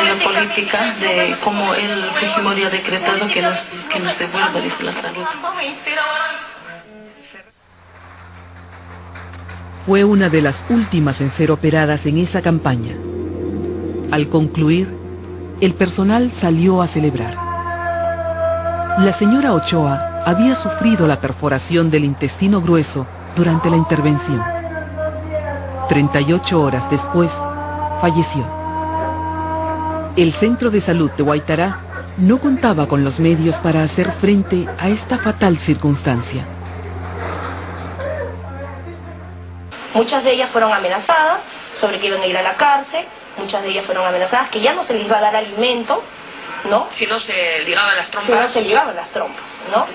La política de cómo el Fujimori ha decretado que nos devuelva la salud. Fue una de las últimas en ser operadas en esa campaña. Al concluir, el personal salió a celebrar. La señora Ochoa había sufrido la perforación del intestino grueso durante la intervención. 38 horas después, falleció. El Centro de Salud de Huaytará no contaba con los medios para hacer frente a esta fatal circunstancia. Muchas de ellas fueron amenazadas sobre que iban a ir a la cárcel, muchas de ellas fueron amenazadas que ya no se les iba a dar alimento, ¿no? Si no se ligaban las trompas. Si no se ligaban las trompas, ¿no?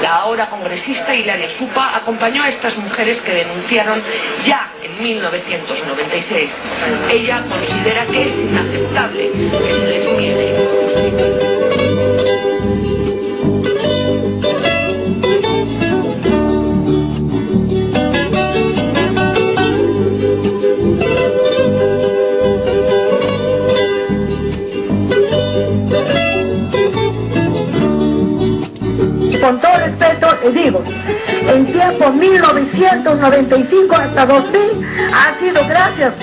La ahora congresista Hilaria Supa acompañó a estas mujeres que denunciaron ya en 1996. Ella considera que es inaceptable que se les niegue. Con todo respeto les digo, en tiempos 1995 hasta 2000 ha sido gracias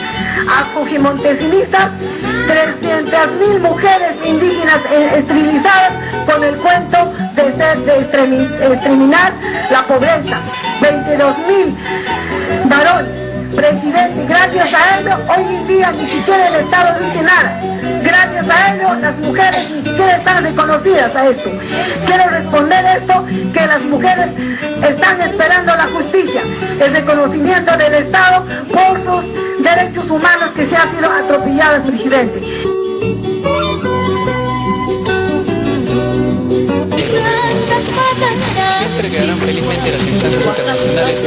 a fujimontesinistas 300.000 mujeres indígenas esterilizadas con el cuento de exterminar la pobreza, 22.000 varones. Presidente, gracias a ello, hoy en día ni siquiera el Estado dice nada. Gracias a ello, las mujeres ni siquiera están reconocidas a esto. Quiero responder esto, que las mujeres están esperando la justicia, el reconocimiento del Estado por sus derechos humanos que se han sido atropellados, presidente. Siempre quedarán felizmente las instancias internacionales.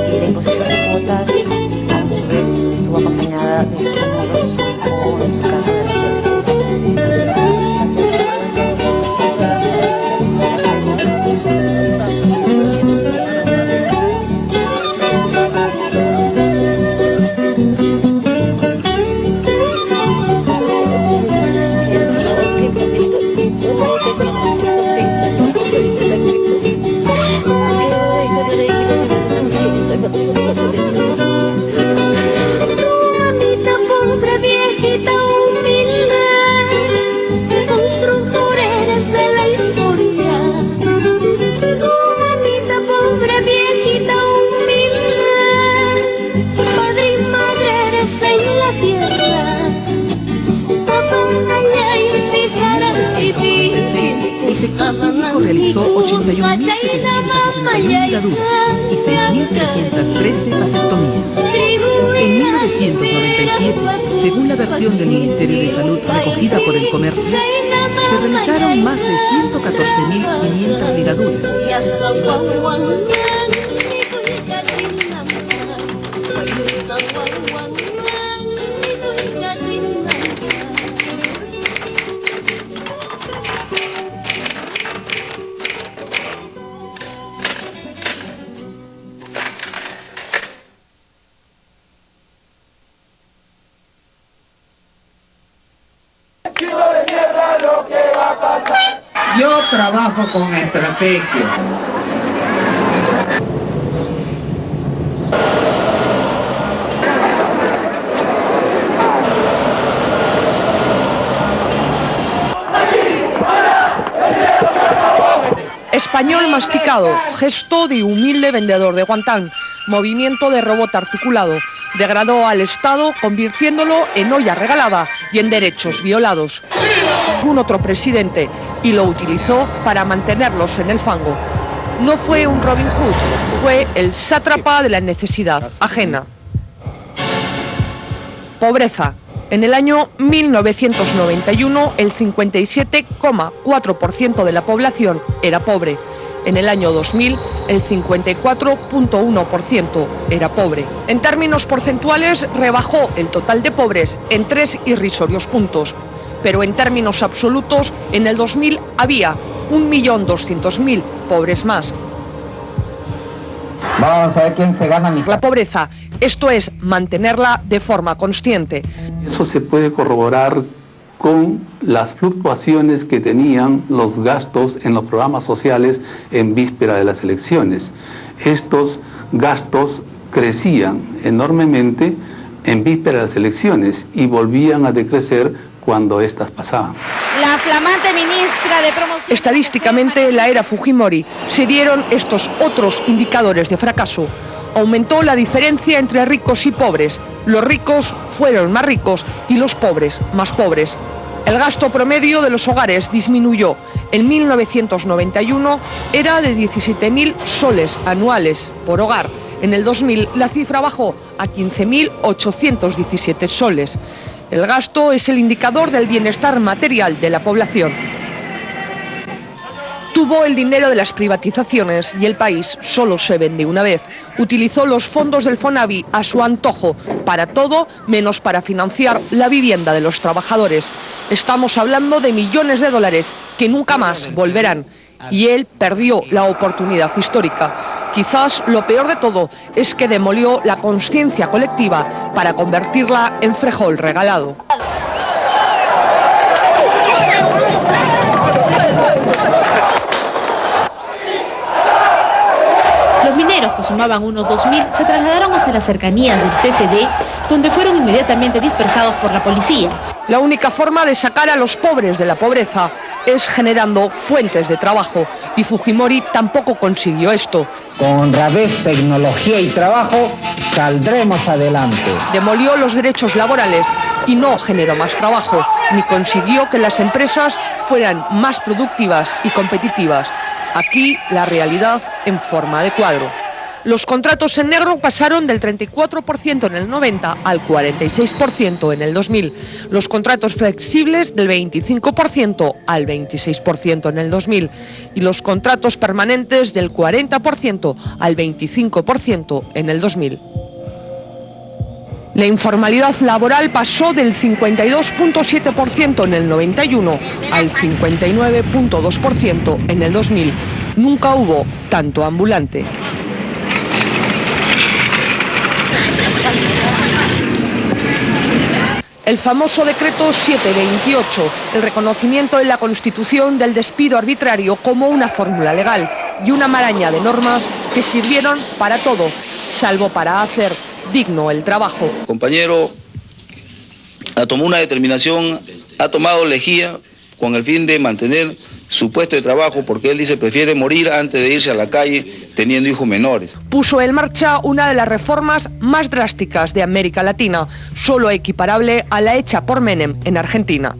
Y la imposición de cuotas, a su vez, estuvo acompañada de estímulos, como en su caso de la realizó 81.761 ligaduras y 6.313 vasectomías. En 1997, según la versión del Ministerio de Salud recogida por el Comercio, se realizaron más de 114.500 ligaduras. Yo trabajo con estrategia. Español masticado, gesto de humilde vendedor de guantán, movimiento de robot articulado, degradó al Estado convirtiéndolo en olla regalada y en derechos violados. Un otro presidente y lo utilizó para mantenerlos en el fango. No fue un Robin Hood, fue el sátrapa de la necesidad ajena. Pobreza. En el año 1991, el 57,4% de la población era pobre. En el año 2000, el 54,1% era pobre. En términos porcentuales, rebajó el total de pobres en 3 irrisorios puntos. Pero en términos absolutos, en el 2000 había 1.200.000 pobres más. Vamos a ver quién se gana mi... La pobreza, esto es, mantenerla de forma consciente. Eso se puede corroborar con las fluctuaciones que tenían los gastos en los programas sociales en víspera de las elecciones. Estos gastos crecían enormemente en víspera de las elecciones y volvían a decrecer cuando éstas pasaban. La flamante ministra de Promoción... Estadísticamente, en la era Fujimori se dieron estos otros indicadores de fracaso. Aumentó la diferencia entre ricos y pobres. Los ricos fueron más ricos y los pobres más pobres. El gasto promedio de los hogares disminuyó. En 1991 era de 17.000 soles anuales por hogar. En el 2000 la cifra bajó a 15.817 soles. El gasto es el indicador del bienestar material de la población. Tuvo el dinero de las privatizaciones y el país solo se vende una vez. Utilizó los fondos del Fonavi a su antojo, para todo menos para financiar la vivienda de los trabajadores. Estamos hablando de millones de dólares que nunca más volverán. Y él perdió la oportunidad histórica. Quizás lo peor de todo es que demolió la conciencia colectiva para convertirla en frijol regalado. Los mineros, que sumaban unos 2.000, se trasladaron hasta las cercanías del CCD, donde fueron inmediatamente dispersados por la policía. La única forma de sacar a los pobres de la pobreza es generando fuentes de trabajo, y Fujimori tampoco consiguió esto. Con honradez, tecnología y trabajo saldremos adelante. Demolió los derechos laborales y no generó más trabajo, ni consiguió que las empresas fueran más productivas y competitivas. Aquí la realidad en forma de cuadro. Los contratos en negro pasaron del 34% en el 90 al 46% en el 2000. Los contratos flexibles del 25% al 26% en el 2000. Y los contratos permanentes del 40% al 25% en el 2000. La informalidad laboral pasó del 52.7% en el 91 al 59.2% en el 2000. Nunca hubo tanto ambulante. El famoso decreto 728, el reconocimiento en la Constitución del despido arbitrario como una fórmula legal y una maraña de normas que sirvieron para todo, salvo para hacer digno el trabajo. El compañero tomó una determinación, ha tomado lejía con el fin de mantener su puesto de trabajo, porque él dice prefiere morir antes de irse a la calle teniendo hijos menores. Puso en marcha una de las reformas más drásticas de América Latina, solo equiparable a la hecha por Menem en Argentina.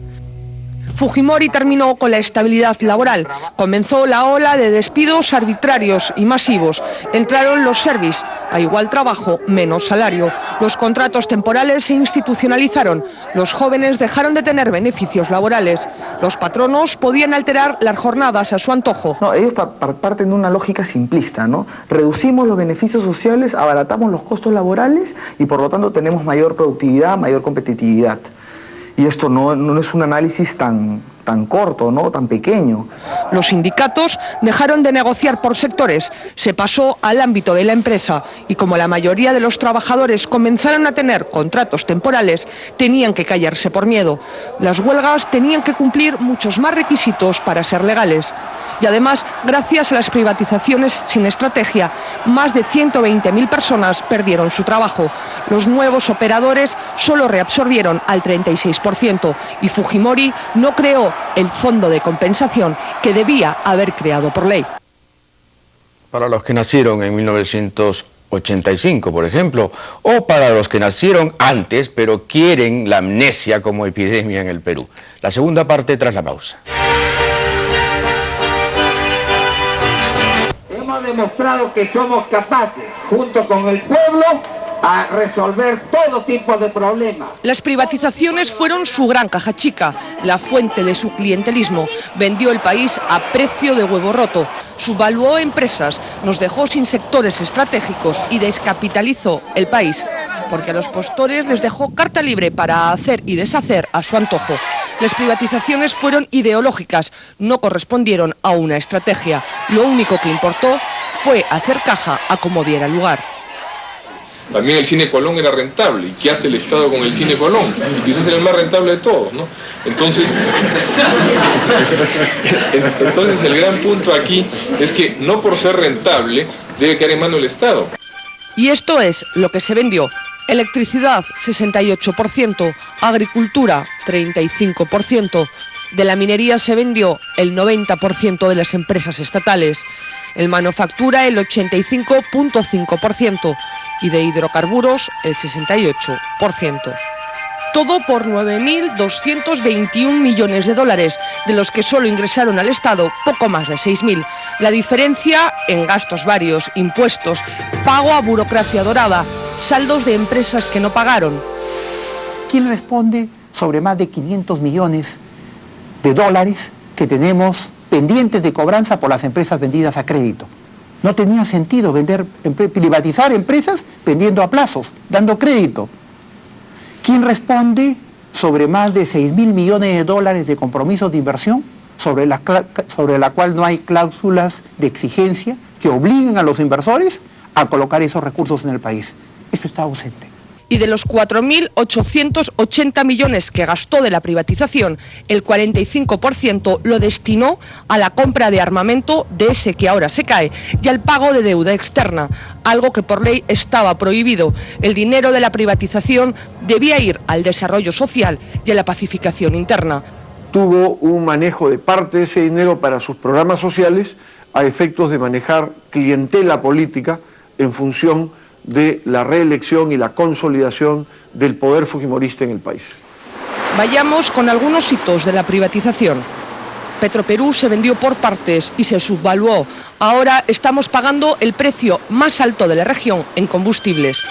Fujimori terminó con la estabilidad laboral. Comenzó la ola de despidos arbitrarios y masivos. Entraron los service, a igual trabajo, menos salario. Los contratos temporales se institucionalizaron. Los jóvenes dejaron de tener beneficios laborales. Los patronos podían alterar las jornadas a su antojo. No, ellos parten de una lógica simplista, ¿no? Reducimos los beneficios sociales, abaratamos los costos laborales y por lo tanto tenemos mayor productividad, mayor competitividad. Y esto no es un análisis tan corto, ¿no? Tan pequeño. Los sindicatos dejaron de negociar por sectores, se pasó al ámbito de la empresa y como la mayoría de los trabajadores comenzaron a tener contratos temporales, tenían que callarse por miedo. Las huelgas tenían que cumplir muchos más requisitos para ser legales. Y además, gracias a las privatizaciones sin estrategia, más de 120.000 personas perdieron su trabajo. Los nuevos operadores solo reabsorbieron al 36% y Fujimori no creó el fondo de compensación que debía haber creado por ley. Para los que nacieron en 1985, por ejemplo, o para los que nacieron antes, pero quieren la amnesia como epidemia en el Perú. La segunda parte tras la pausa. Hemos demostrado que somos capaces, junto con el pueblo, a resolver todo tipo de problemas. Las privatizaciones fueron su gran caja chica, la fuente de su clientelismo. Vendió el país a precio de huevo roto, subvaluó empresas, nos dejó sin sectores estratégicos y descapitalizó el país, porque a los postores les dejó carta libre para hacer y deshacer a su antojo. Las privatizaciones fueron ideológicas, no correspondieron a una estrategia. Lo único que importó fue hacer caja a como diera lugar. También el Cine Colón era rentable. ¿Y qué hace el Estado con el Cine Colón? Y quizás era el más rentable de todos, ¿no? Entonces el gran punto aquí es que no por ser rentable debe quedar en manos del Estado. Y esto es lo que se vendió. Electricidad, 68%, agricultura, 35%. De la minería se vendió el 90% de las empresas estatales. En manufactura, el 85,5%. Y de hidrocarburos, el 68%. Todo por 9.221 millones de dólares, de los que solo ingresaron al Estado poco más de 6.000. La diferencia en gastos varios, impuestos, pago a burocracia dorada, saldos de empresas que no pagaron. ¿Quién responde sobre más de 500 millones de dólares que tenemos pendientes de cobranza por las empresas vendidas a crédito? No tenía sentido privatizar empresas vendiendo a plazos, dando crédito. ¿Quién responde sobre más de 6.000 millones de dólares de compromisos de inversión, sobre la cual no hay cláusulas de exigencia que obliguen a los inversores a colocar esos recursos en el país? Eso está ausente. Y de los 4.880 millones que gastó de la privatización, el 45% lo destinó a la compra de armamento de ese que ahora se cae y al pago de deuda externa, algo que por ley estaba prohibido. El dinero de la privatización debía ir al desarrollo social y a la pacificación interna. Tuvo un manejo de parte de ese dinero para sus programas sociales a efectos de manejar clientela política en función de la reelección y la consolidación del poder fujimorista en el país. Vayamos con algunos hitos de la privatización. Petroperú se vendió por partes y se subvaluó. Ahora estamos pagando el precio más alto de la región en combustibles.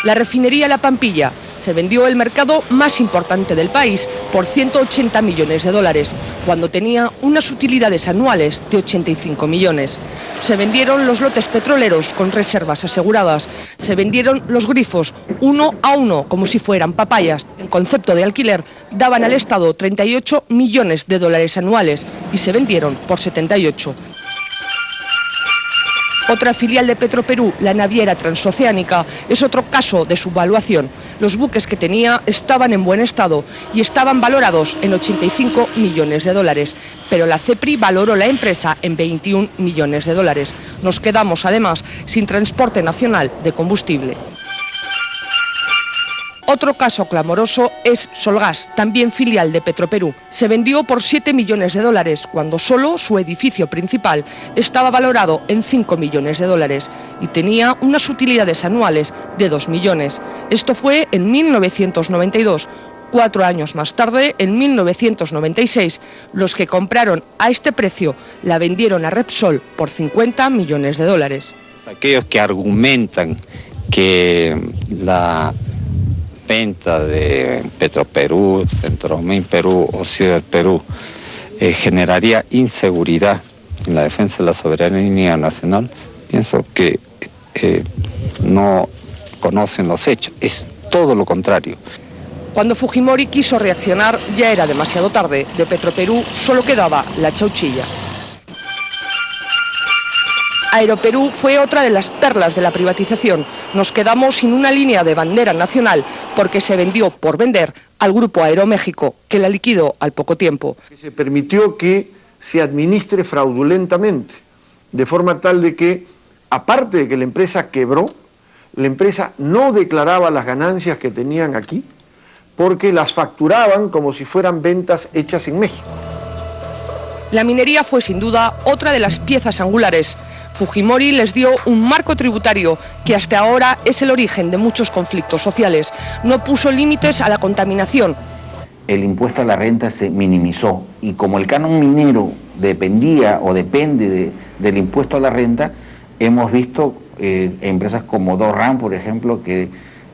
La refinería La Pampilla se vendió el mercado más importante del país por 180 millones de dólares, cuando tenía unas utilidades anuales de 85 millones. Se vendieron los lotes petroleros con reservas aseguradas. Se vendieron los grifos uno a uno, como si fueran papayas. En concepto de alquiler, daban al Estado 38 millones de dólares anuales y se vendieron por 78. Otra filial de Petroperú, la naviera Transoceánica, es otro caso de subvaluación. Los buques que tenía estaban en buen estado y estaban valorados en 85 millones de dólares, pero la CEPRI valoró la empresa en 21 millones de dólares. Nos quedamos, además, sin transporte nacional de combustible. Otro caso clamoroso es Solgas, también filial de Petroperú. Se vendió por 7 millones de dólares, cuando solo su edificio principal estaba valorado en 5 millones de dólares y tenía unas utilidades anuales de 2 millones. Esto fue en 1992. 4 años más tarde, en 1996, los que compraron a este precio la vendieron a Repsol por 50 millones de dólares. Aquellos que argumentan que la venta de Petroperú, Centromin Perú o Ciudad Perú generaría inseguridad en la defensa de la soberanía nacional, pienso que no conocen los hechos, es todo lo contrario. Cuando Fujimori quiso reaccionar ya era demasiado tarde. De Petroperú solo quedaba la chauchilla. Aeroperú fue otra de las perlas de la privatización. Nos quedamos sin una línea de bandera nacional porque se vendió por vender al Grupo Aeroméxico, que la liquidó al poco tiempo. Se permitió que se administre fraudulentamente, de forma tal de que, aparte de que la empresa quebró, la empresa no declaraba las ganancias que tenían aquí, porque las facturaban como si fueran ventas hechas en México. La minería fue sin duda otra de las piezas angulares. Fujimori les dio un marco tributario que hasta ahora es el origen de muchos conflictos sociales. No puso límites a la contaminación. El impuesto a la renta se minimizó y como el canon minero dependía o depende del impuesto a la renta, hemos visto empresas como Dorran, por ejemplo, que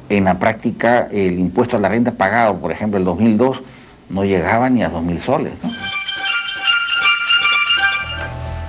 en la práctica el impuesto a la renta pagado, por ejemplo, el 2002, no llegaba ni a 2.000 soles, ¿no?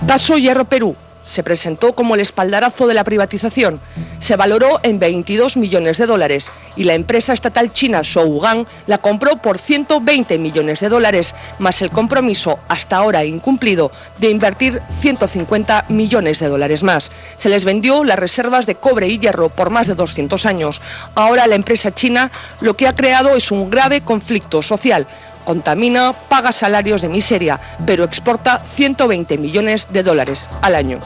Caso Hierro Perú. se presentó como el espaldarazo de la privatización. Se valoró en 22 millones de dólares y la empresa estatal china Shougang la compró por 120 millones de dólares, más el compromiso, hasta ahora incumplido, de invertir 150 millones de dólares más. Se les vendió las reservas de cobre y hierro por más de 200 años. Ahora la empresa china lo que ha creado es un grave conflicto social. Contamina, paga salarios de miseria, pero exporta 120 millones de dólares al año.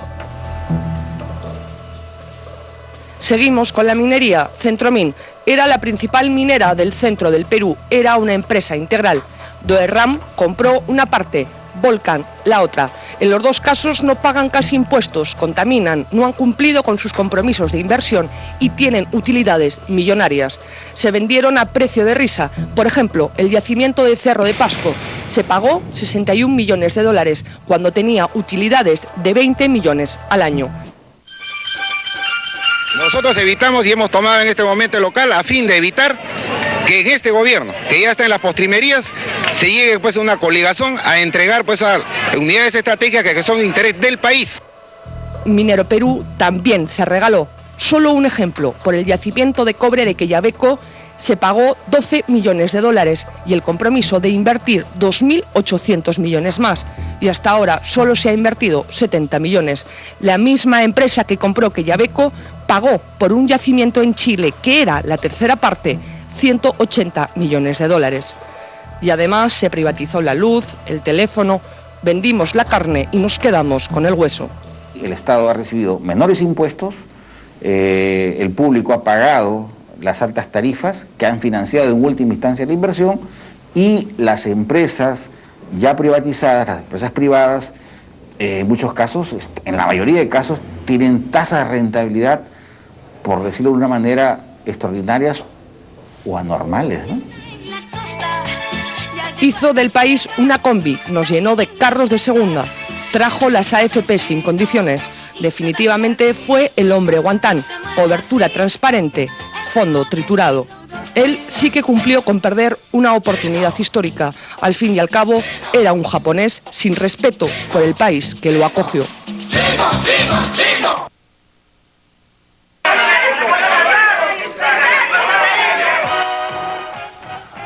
Seguimos con la minería. Centromin era la principal minera del centro del Perú, era una empresa integral. Doerram compró una parte, Volcan la otra. En los dos casos no pagan casi impuestos, contaminan, no han cumplido con sus compromisos de inversión y tienen utilidades millonarias. Se vendieron a precio de risa. Por ejemplo, el yacimiento de Cerro de Pasco se pagó 61 millones de dólares cuando tenía utilidades de 20 millones al año. Nosotros evitamos y hemos tomado en este momento el local a fin de evitar que en este gobierno, que ya está en las postrimerías, se llegue pues a una coligazón a entregar pues a unidades estratégicas que son de interés del país. Minero Perú también se regaló. Solo un ejemplo, por el yacimiento de cobre de Quellaveco se pagó 12 millones de dólares y el compromiso de invertir 2.800 millones más. Y hasta ahora solo se ha invertido 70 millones. La misma empresa que compró Quellaveco pagó por un yacimiento en Chile, que era la tercera parte, 180 millones de dólares. Y además se privatizó la luz, el teléfono, vendimos la carne y nos quedamos con el hueso. El Estado ha recibido menores impuestos, el público ha pagado las altas tarifas que han financiado en última instancia la inversión y las empresas ya privatizadas, las empresas privadas, en muchos casos, en la mayoría de casos, tienen tasas de rentabilidad, por decirlo de una manera, extraordinarias o anormales, ¿no? Hizo del país una combi, nos llenó de carros de segunda, trajo las AFP sin condiciones. Definitivamente fue el hombre guantán, cobertura transparente, fondo triturado. Él sí que cumplió con perder una oportunidad histórica. Al fin y al cabo, era un japonés sin respeto por el país que lo acogió.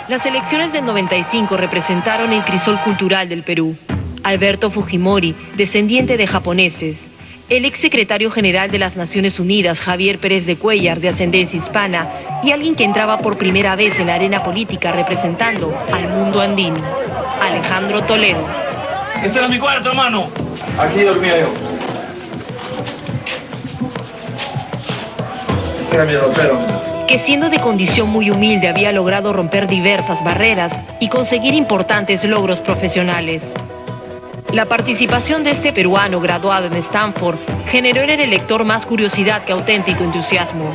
Las elecciones del 95 representaron el crisol cultural del Perú. Alberto Fujimori, descendiente de japoneses, el exsecretario general de las Naciones Unidas, Javier Pérez de Cuéllar, de ascendencia hispana, y alguien que entraba por primera vez en la arena política representando al mundo andino, Alejandro Toledo. Este era mi cuarto, hermano. Aquí dormía yo. Este era mi ropero. Que siendo de condición muy humilde había logrado romper diversas barreras y conseguir importantes logros profesionales. La participación de este peruano graduado en Stanford generó en el elector más curiosidad que auténtico entusiasmo.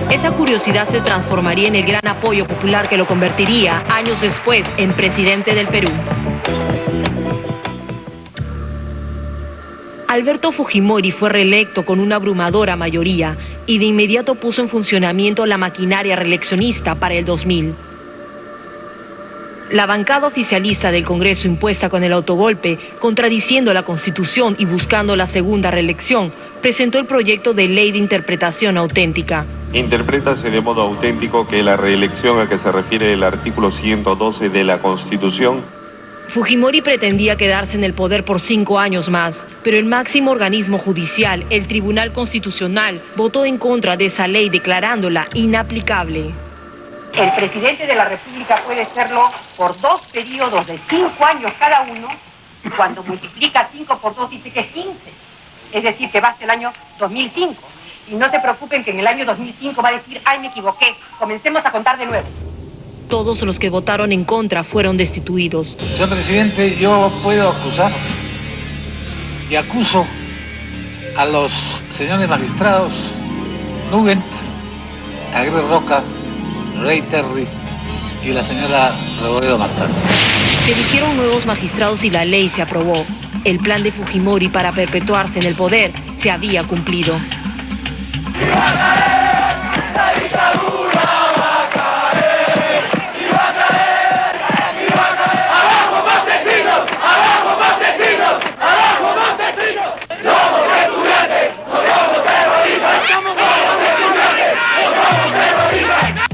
Esa curiosidad se transformaría en el gran apoyo popular que lo convertiría, años después, en presidente del Perú. Alberto Fujimori fue reelecto con una abrumadora mayoría y de inmediato puso en funcionamiento la maquinaria reeleccionista para el 2000. La bancada oficialista del Congreso, impuesta con el autogolpe, contradiciendo la Constitución y buscando la segunda reelección, presentó el proyecto de ley de interpretación auténtica. Interprétase de modo auténtico que la reelección a que se refiere el artículo 112 de la Constitución. Fujimori pretendía quedarse en el poder por 5 años más, pero el máximo organismo judicial, el Tribunal Constitucional, votó en contra de esa ley declarándola inaplicable. El presidente de la República puede serlo por 2 periodos de 5 años cada uno, y cuando multiplica 5 por 2 dice que es 15, es decir, que va hasta el año 2005. Y no se preocupen que en el año 2005 va a decir, ay, me equivoqué, comencemos a contar de nuevo. Todos los que votaron en contra fueron destituidos. Señor presidente, yo puedo acusar y acuso a los señores magistrados Nugent, Aguirre Roca, Rey Terry y la señora Reboredo Marzano. Se eligieron nuevos magistrados y la ley se aprobó. El plan de Fujimori para perpetuarse en el poder se había cumplido.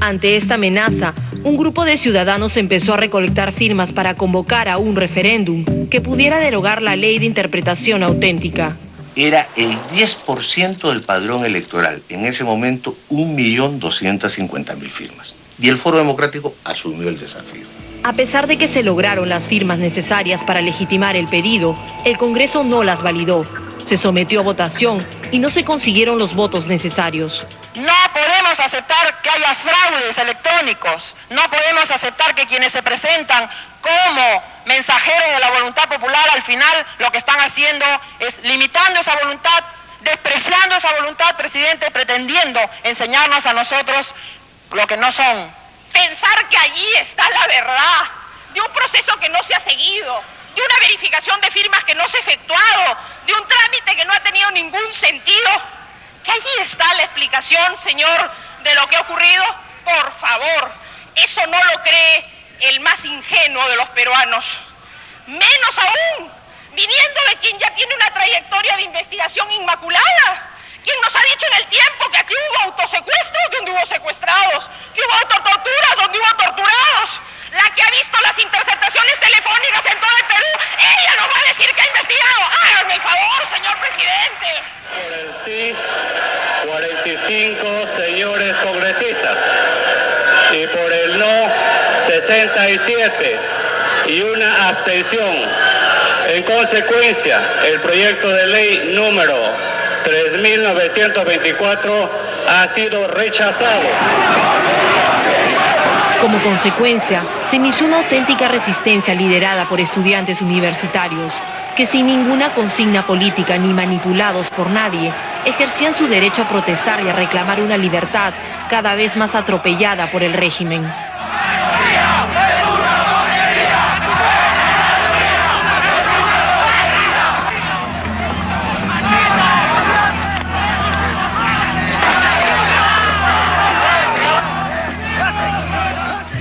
Ante esta amenaza, un grupo de ciudadanos empezó a recolectar firmas para convocar a un referéndum que pudiera derogar la ley de interpretación auténtica. Era el 10% del padrón electoral, en ese momento 1.250.000 firmas. Y el Foro Democrático asumió el desafío. A pesar de que se lograron las firmas necesarias para legitimar el pedido, el Congreso no las validó. Se sometió a votación y no se consiguieron los votos necesarios. No podemos aceptar que haya fraudes electrónicos. No podemos aceptar que quienes se presentan como mensajeros de la voluntad popular, al final lo que están haciendo es limitando esa voluntad, despreciando esa voluntad, presidente, pretendiendo enseñarnos a nosotros lo que no son. Pensar que allí está la verdad de un proceso que no se ha seguido, de una verificación de firmas que no se ha efectuado, de un trámite que no ha tenido ningún sentido, que allí está la explicación, señor, de lo que ha ocurrido. Por favor, eso no lo cree el más ingenuo de los peruanos, menos aún viniendo de quien ya tiene una trayectoria de investigación inmaculada. ¿Quién nos ha dicho en el tiempo que aquí hubo autosecuestros donde hubo secuestrados? ¿Que hubo autotorturas donde hubo torturados? La que ha visto las interceptaciones telefónicas en todo el Perú, ella nos va a decir que ha investigado. Háganme el favor, señor presidente. Por el sí, 45 señores congresistas. Y por el no, 67. Y una abstención. En consecuencia, el proyecto de ley número 3.924 ha sido rechazado. Como consecuencia, se inició una auténtica resistencia liderada por estudiantes universitarios que sin ninguna consigna política ni manipulados por nadie, ejercían su derecho a protestar y a reclamar una libertad cada vez más atropellada por el régimen.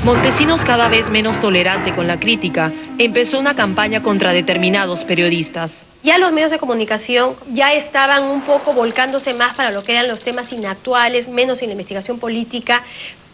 Montesinos, cada vez menos tolerante con la crítica, empezó una campaña contra determinados periodistas. Ya los medios de comunicación ya estaban un poco volcándose más para lo que eran los temas inactuales, menos en la investigación política,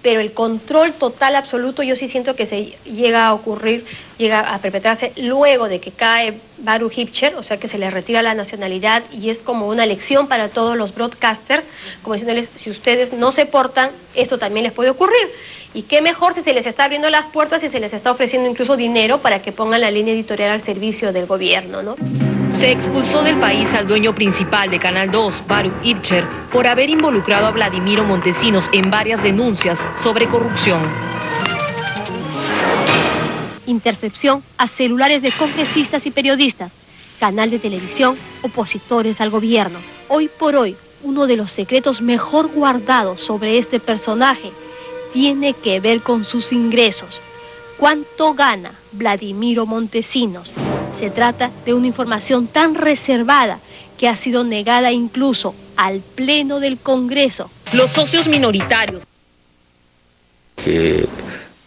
pero el control total absoluto yo sí siento que se llega a ocurrir, llega a perpetrarse luego de que cae Baruch Hipcher, o sea que se le retira la nacionalidad y es como una lección para todos los broadcasters, como diciéndoles, si ustedes no se portan, esto también les puede ocurrir. Y qué mejor si se les está abriendo las puertas y se les está ofreciendo incluso dinero para que pongan la línea editorial al servicio del gobierno, ¿no? Se expulsó del país al dueño principal de Canal 2, Baruch Hipcher, por haber involucrado a Vladimiro Montesinos en varias denuncias sobre corrupción. Intercepción a celulares de congresistas y periodistas, canal de televisión, opositores al gobierno. Hoy por hoy, uno de los secretos mejor guardados sobre este personaje tiene que ver con sus ingresos. ¿Cuánto gana Vladimiro Montesinos? Se trata de una información tan reservada que ha sido negada incluso al Pleno del Congreso. Los socios minoritarios que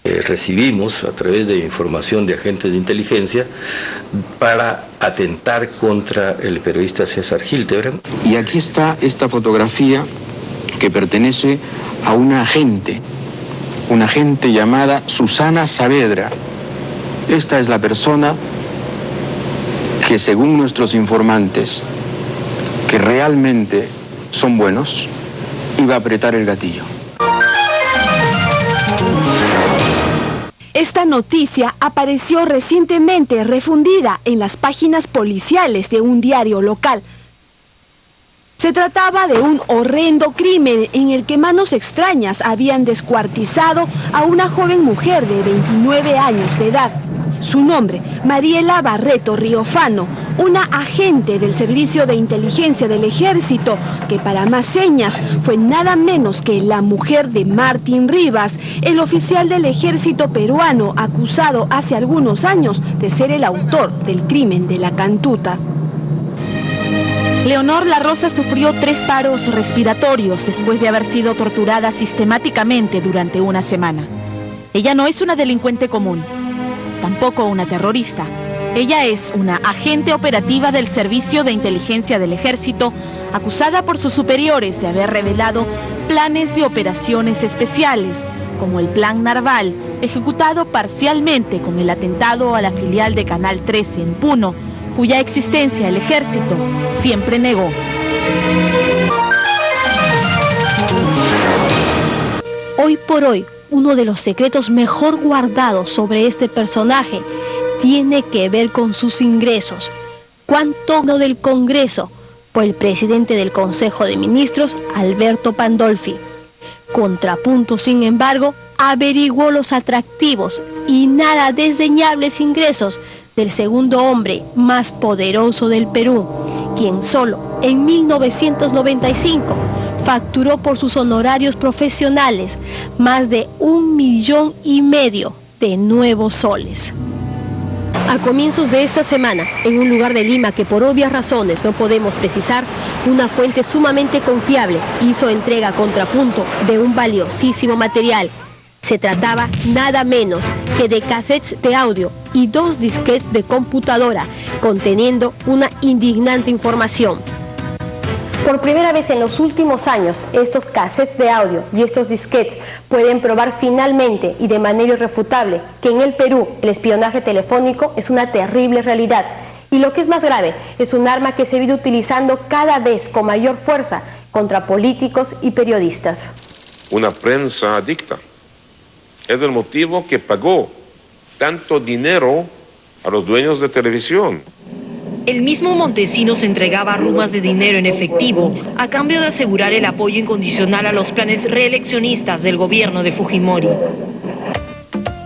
recibimos a través de información de agentes de inteligencia para atentar contra el periodista César Hildebrand. Y aquí está esta fotografía que pertenece a una agente llamada Susana Saavedra. Esta es la persona que, según nuestros informantes, que realmente son buenos, iba a apretar el gatillo. Esta noticia apareció recientemente refundida en las páginas policiales de un diario local. Se trataba de un horrendo crimen en el que manos extrañas habían descuartizado a una joven mujer de 29 años de edad. Su nombre, Mariela Barreto Riofano, una agente del Servicio de Inteligencia del Ejército, que para más señas fue nada menos que la mujer de Martín Rivas, el oficial del Ejército peruano acusado hace algunos años de ser el autor del crimen de la Cantuta. Leonor La Rosa sufrió 3 paros respiratorios después de haber sido torturada sistemáticamente durante una semana. Ella no es una delincuente común, tampoco una terrorista. Ella es una agente operativa del Servicio de Inteligencia del Ejército, acusada por sus superiores de haber revelado planes de operaciones especiales, como el Plan Narval, ejecutado parcialmente con el atentado a la filial de Canal 13 en Puno, cuya existencia el ejército siempre negó. Hoy por hoy, uno de los secretos mejor guardados sobre este personaje tiene que ver con sus ingresos. ¿Cuánto del Congreso? Por el presidente del Consejo de Ministros, Alberto Pandolfi. Contrapunto, sin embargo, averiguó los atractivos y nada desdeñables ingresos del segundo hombre más poderoso del Perú, quien solo en 1995 facturó por sus honorarios profesionales más de 1,5 millones de nuevos soles. A comienzos de esta semana, en un lugar de Lima que por obvias razones no podemos precisar, una fuente sumamente confiable hizo entrega a Contrapunto de un valiosísimo material. Se trataba nada menos que de cassettes de audio y 2 disquetes de computadora conteniendo una indignante información. Por primera vez en los últimos años, estos cassettes de audio y estos disquetes pueden probar finalmente y de manera irrefutable que en el Perú el espionaje telefónico es una terrible realidad. Y lo que es más grave, es un arma que se viene utilizando cada vez con mayor fuerza contra políticos y periodistas. Una prensa adicta. Es el motivo que pagó tanto dinero a los dueños de televisión. El mismo Montesinos entregaba rumas de dinero en efectivo a cambio de asegurar el apoyo incondicional a los planes reeleccionistas del gobierno de Fujimori.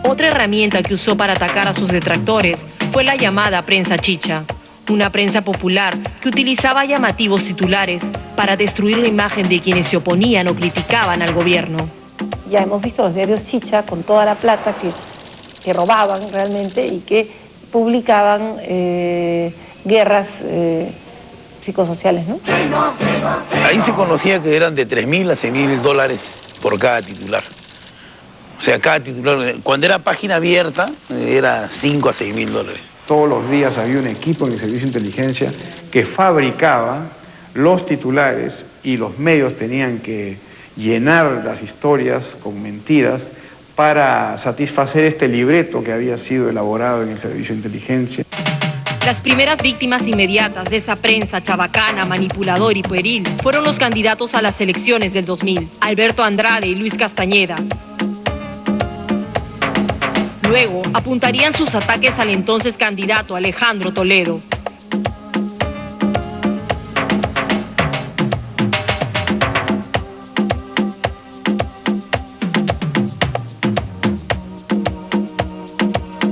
Otra herramienta que usó para atacar a sus detractores fue la llamada prensa chicha, una prensa popular que utilizaba llamativos titulares para destruir la imagen de quienes se oponían o criticaban al gobierno. Ya hemos visto los diarios chicha con toda la plata que robaban realmente y que publicaban guerras psicosociales, ¿no? Ahí se conocía que eran de 3.000 a 6.000 dólares por cada titular. O sea, cada titular, cuando era página abierta, era 5 a 6.000 dólares. Todos los días había un equipo en el Servicio de Inteligencia que fabricaba los titulares y los medios tenían que llenar las historias con mentiras para satisfacer este libreto que había sido elaborado en el Servicio de Inteligencia. Las primeras víctimas inmediatas de esa prensa chabacana, manipulador y pueril fueron los candidatos a las elecciones del 2000, Alberto Andrade y Luis Castañeda. Luego apuntarían sus ataques al entonces candidato Alejandro Toledo.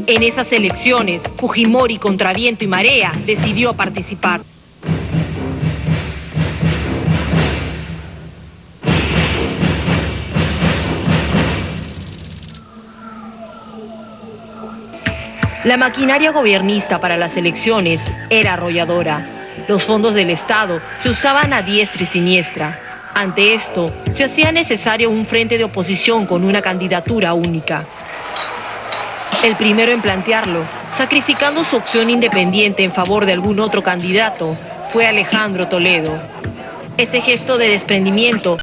En esas elecciones, Fujimori, contra viento y marea, decidió participar. La maquinaria gobernista para las elecciones era arrolladora. Los fondos del Estado se usaban a diestra y siniestra. Ante esto, se hacía necesario un frente de oposición con una candidatura única. El primero en plantearlo, sacrificando su opción independiente en favor de algún otro candidato, fue Alejandro Toledo. Ese gesto de desprendimiento